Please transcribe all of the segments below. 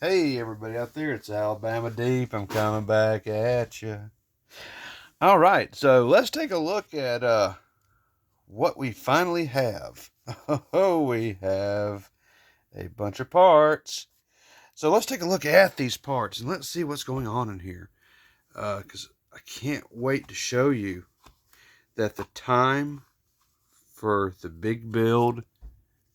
Hey, everybody out there, it's Alabama Deep. I'm coming back at you. All right, so let's take a look at what we finally have. Oh, we have a bunch of parts. So let's take a look at these parts and let's see what's going on in here. Because I can't wait to show you that the time for the big build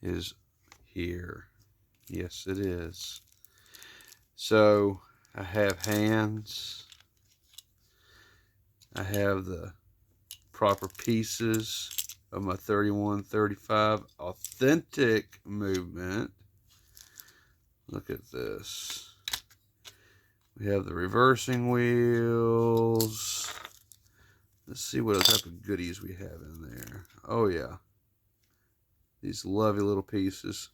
is here. Yes, it is. So I have hands. I have the proper pieces of my 3135 authentic movement. Look at this. We have the reversing wheels. Let's see what type of goodies we have in there. Oh yeah, these lovely little pieces.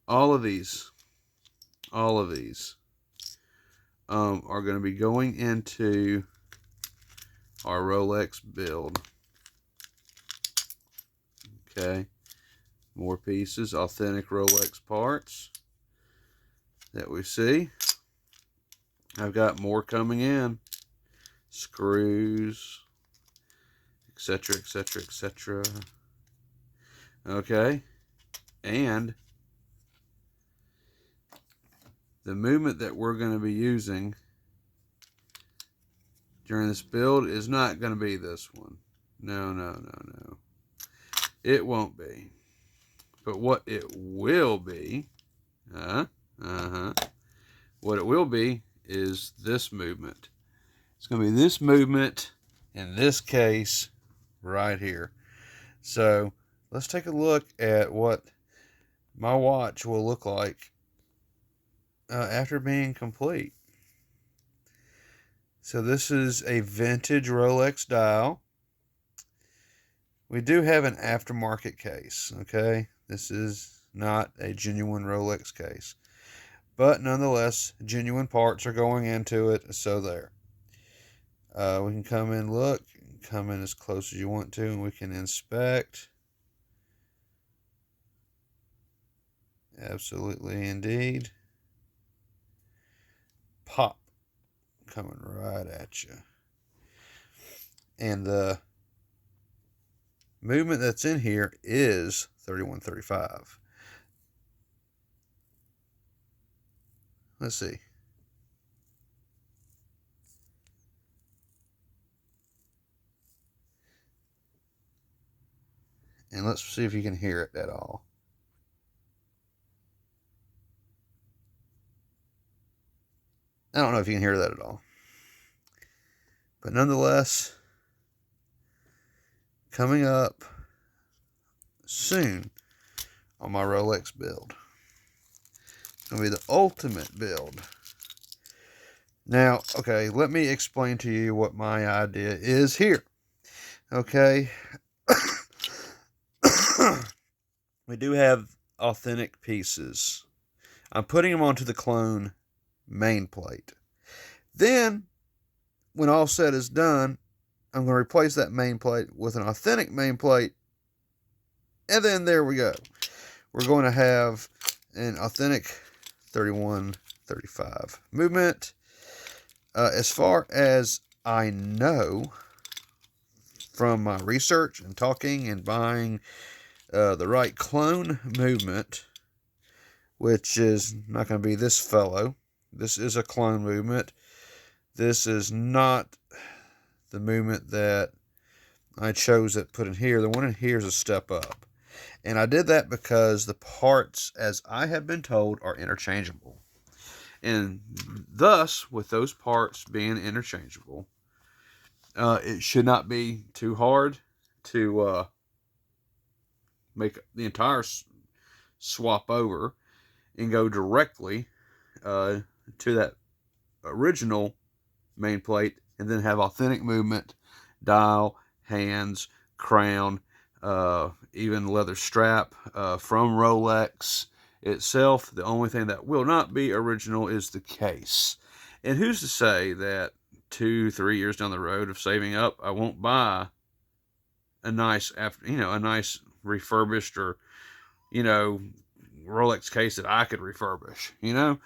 All of these are going to be going into our Rolex build. Okay, more pieces, authentic Rolex parts that we see. I've got more coming in, screws, etc, etc, etc. Okay, and the movement that we're going to be using during this build is not going to be this one. No, no, no, no. It won't be. But what it will be, what it will be is this movement. It's going to be this movement in this case right here. So let's take a look at what my watch will look like after being complete. So this is a vintage Rolex dial. We do have an aftermarket case, okay? This is not a genuine Rolex case. But nonetheless, genuine parts are going into it, so there. We can come in, look, come in as close as you want to, and we can inspect. Absolutely indeed. Pop. Coming right at you. And the movement that's in here is 3135. Let's see. And let's see if you can hear it at all. I don't know if you can hear that at all. But nonetheless, coming up soon on my Rolex build. It's going to be the ultimate build. Now, okay, let me explain to you what my idea is here. Okay. We do have authentic pieces. I'm putting them onto the clone main plate. Then, when all said is done, I'm going to replace that main plate with an authentic main plate. And then there we go. We're going to have an authentic 3135 movement. As far as I know from my research and talking and buying the right clone movement, which is not going to be this fellow. This is a clone movement. This is not the movement that I chose that put in here. The one in here is a step up. And I did that because the parts, as I have been told, are interchangeable. And thus, with those parts being interchangeable, it should not be too hard to make the entire swap over and go directly to that original main plate, and then have authentic movement, dial, hands, crown, even leather strap from Rolex itself. The only thing that will not be original is the case. And who's to say that 2-3 years down the road of saving up, I won't buy a nice a nice refurbished or Rolex case that I could refurbish. You know,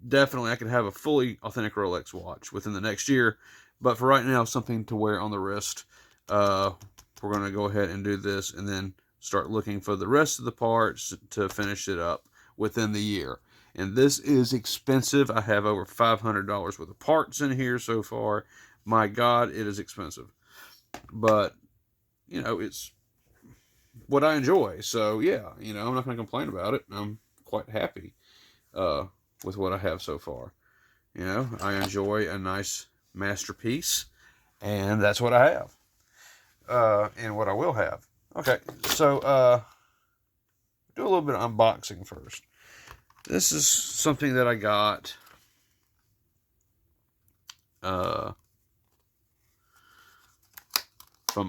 definitely I could have a fully authentic Rolex watch within the next year. But for right now, something to wear on the wrist. We're going to go ahead and do this and then start looking for the rest of the parts to finish it up within the year. And this is expensive. I have over $500 worth of parts in here so far. My God, it is expensive. But, you know, it's what I enjoy. So, yeah, you know, I'm not going to complain about it. I'm quite happy with what I have so far. You know, I enjoy a nice masterpiece, and that's what I have. And what I will have. Okay, so do a little bit of unboxing first. This is something that I got from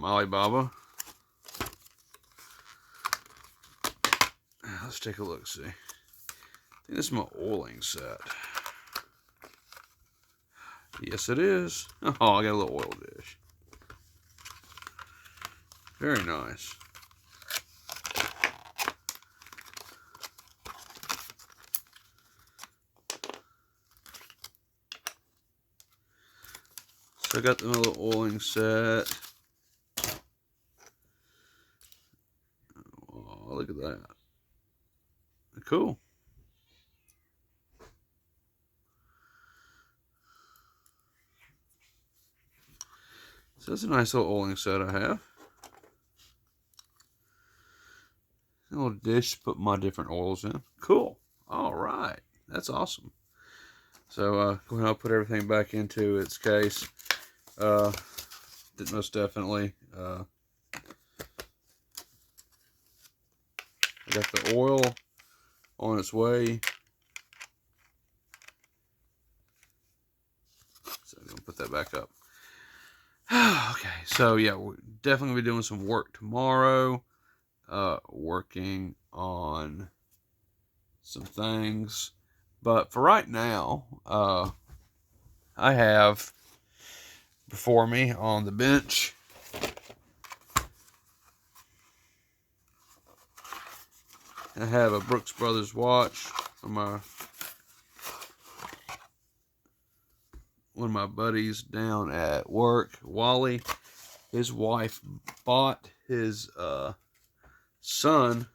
Alibaba. Let's take a look, see. I think this is my oiling set. Yes, it is. Oh, I got a little oil dish. Very nice. So I got the little oiling set. Oh, look at that. Cool. So that's a nice little oiling set I have. A little dish to put my different oils in. Cool. All right. That's awesome. So go ahead and put everything back into its case. Most definitely. I got the oil on its way. So I'm going to put that back up. Okay, so yeah, we're definitely going to be doing some work tomorrow. Working on some things. But for right now, I have before me on the bench I have a Brooks Brothers watch from one of my buddies down at work, Wally. His wife bought his son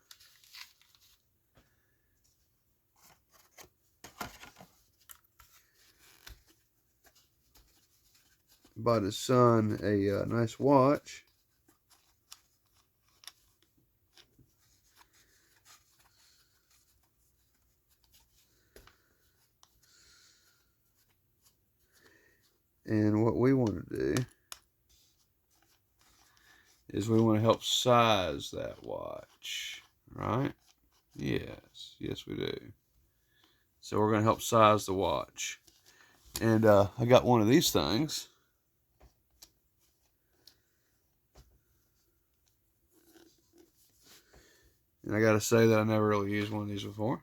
a nice watch. And what we want to do is we want to help size that watch, right? Yes, yes we do. So we're going to help size the watch. And I got one of these things. And I got to say that I never really used one of these before.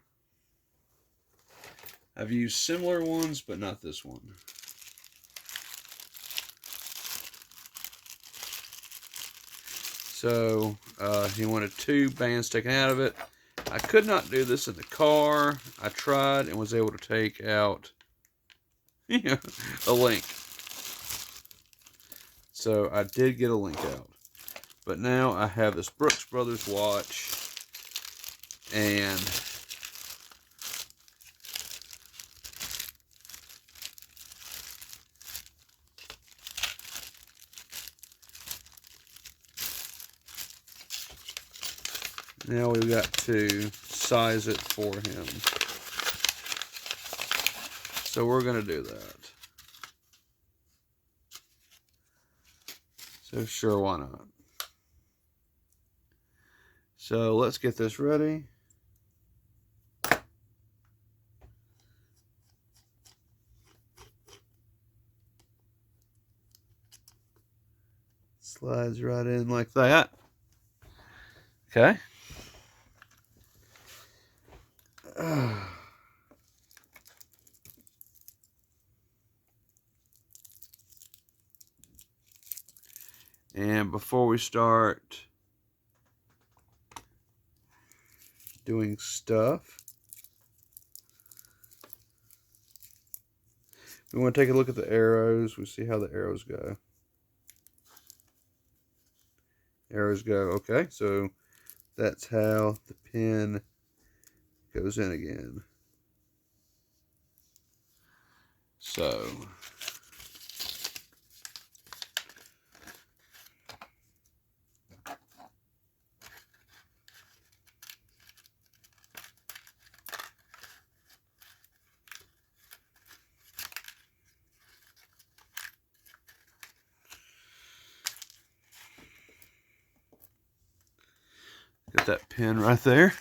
I've used similar ones, but not this one. So he wanted 2 bands taken out of it. I could not do this in the car. I tried and was able to take out a link. So I did get a link out. But now I have this Brooks Brothers watch. And now we've got to size it for him. So we're going to do that. So sure, why not? So let's get this ready. Slides right in like that. Okay. And before we start doing stuff. We want to take a look at the arrows. We see how the arrows go. Arrows go. Okay, so that's how the pin goes in again. So got that pin right there.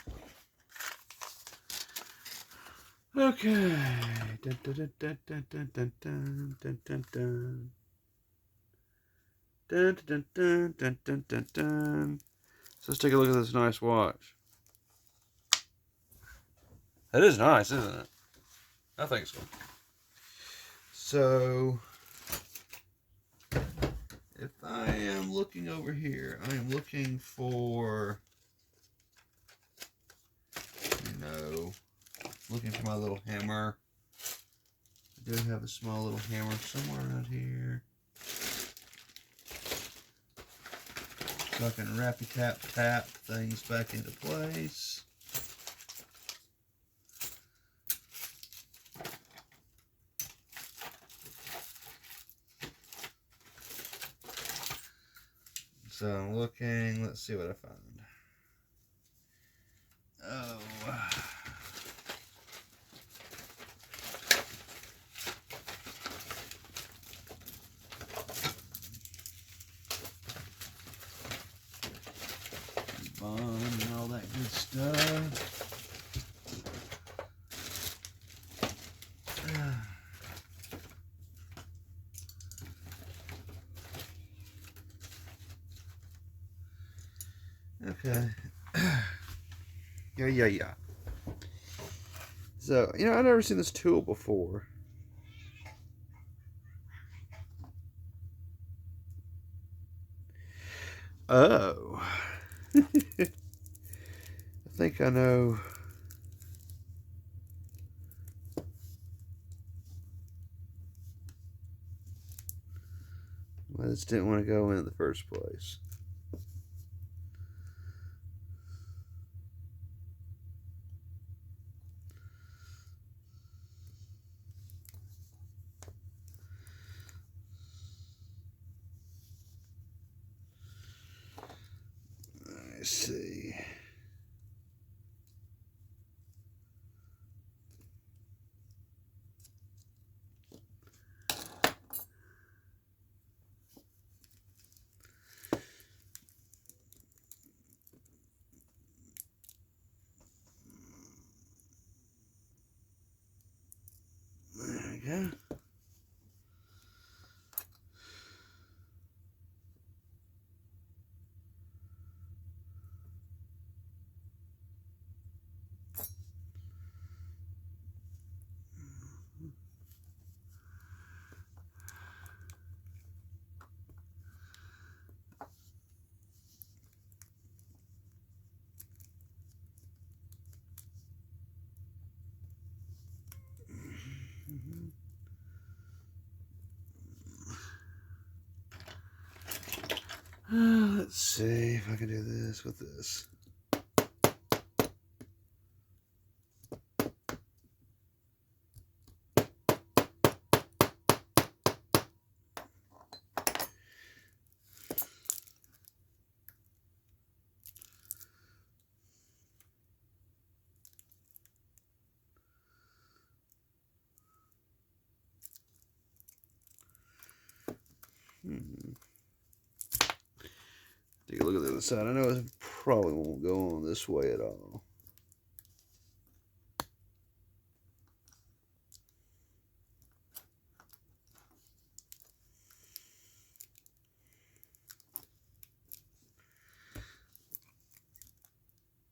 Okay. Dun, dun, dun, dun, dun, dun, dun, dun, dun, dun. Dun, dun, dun, dun, dun, dun, dun. So let's take a look at this nice watch. That is nice, isn't it? I think so. So, if I am looking over here, I am looking for, looking for my little hammer. I do have a small little hammer somewhere around here. So I can rappy tap things back into place. So I'm looking, let's see what I found. Oh. And all that good stuff. Okay. Yeah. So, I've never seen this tool before. Oh. I think I know. I just didn't want to go in the first place. Let's see. There we go. Let's see if I can do this with this. Take a look at the other side. I know it probably won't go on this way at all.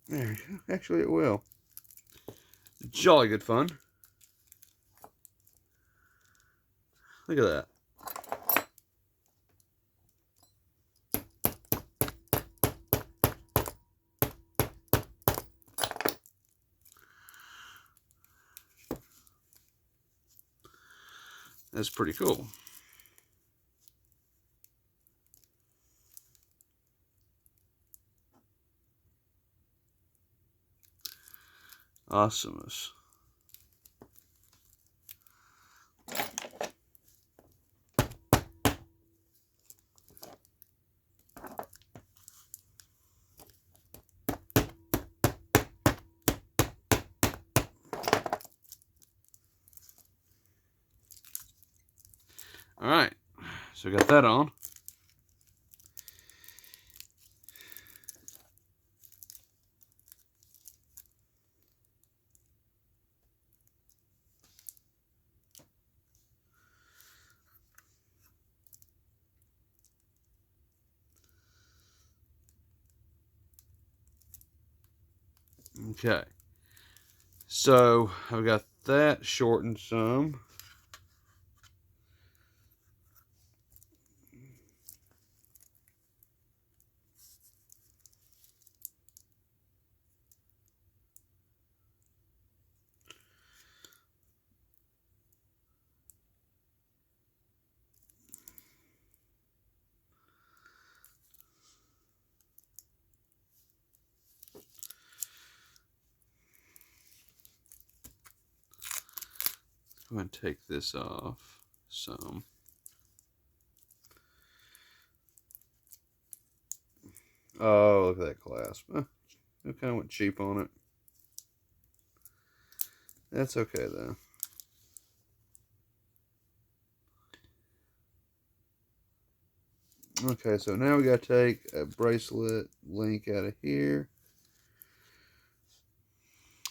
There we go. Actually, it will. Jolly good fun. Look at that. That's pretty cool. Awesomeness. All right, so we got that on. Okay, so I've got that shortened some. I'm going to take this off some. Oh, look at that clasp. I kind of went cheap on it. That's okay, though. Okay, so now we got to take a bracelet link out of here.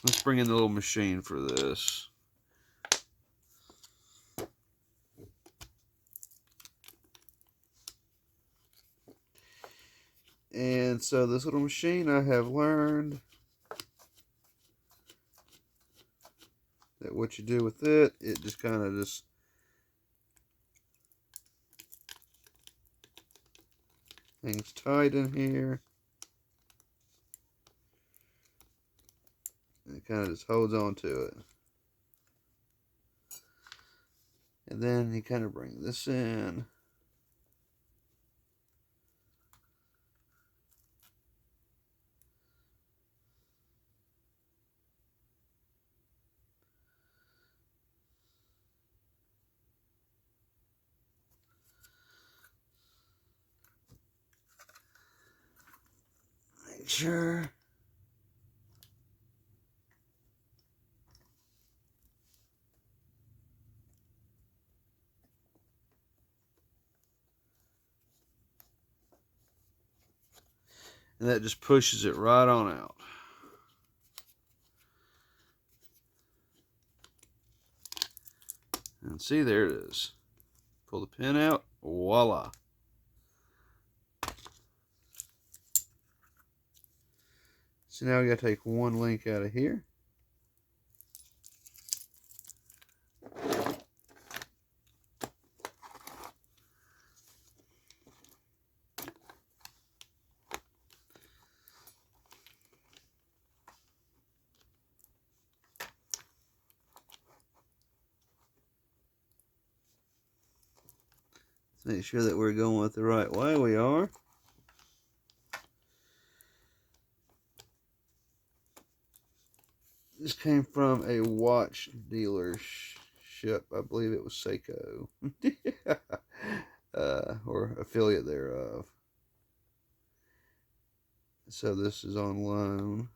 Let's bring in the little machine for this. And so this little machine, I have learned that what you do with it, it just kind of just hangs tight in here. And it kind of just holds on to it. And then you kind of bring this in. Make sure. And that just pushes it right on out. And see, there it is. Pull the pin out. Voila. So now we got to take one link out of here. Let's make sure that we're going with the right way. We are. This came from a watch dealership. I believe it was Seiko. Or affiliate thereof. So this is on loan.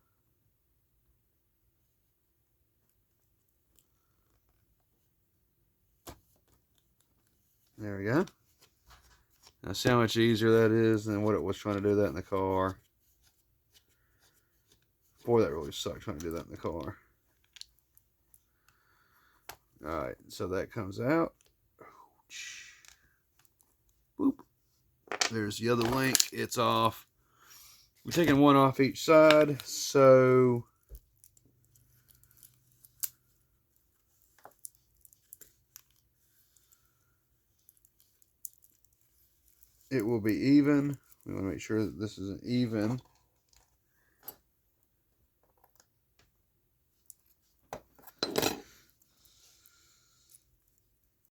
There we go. Now see how much easier that is than what it was trying to do that in the car. Boy, that really sucks trying to do that in the car. Alright, so that comes out. Boop. There's the other link. It's off. We're taking one off each side, so it will be even. We want to make sure that this is an even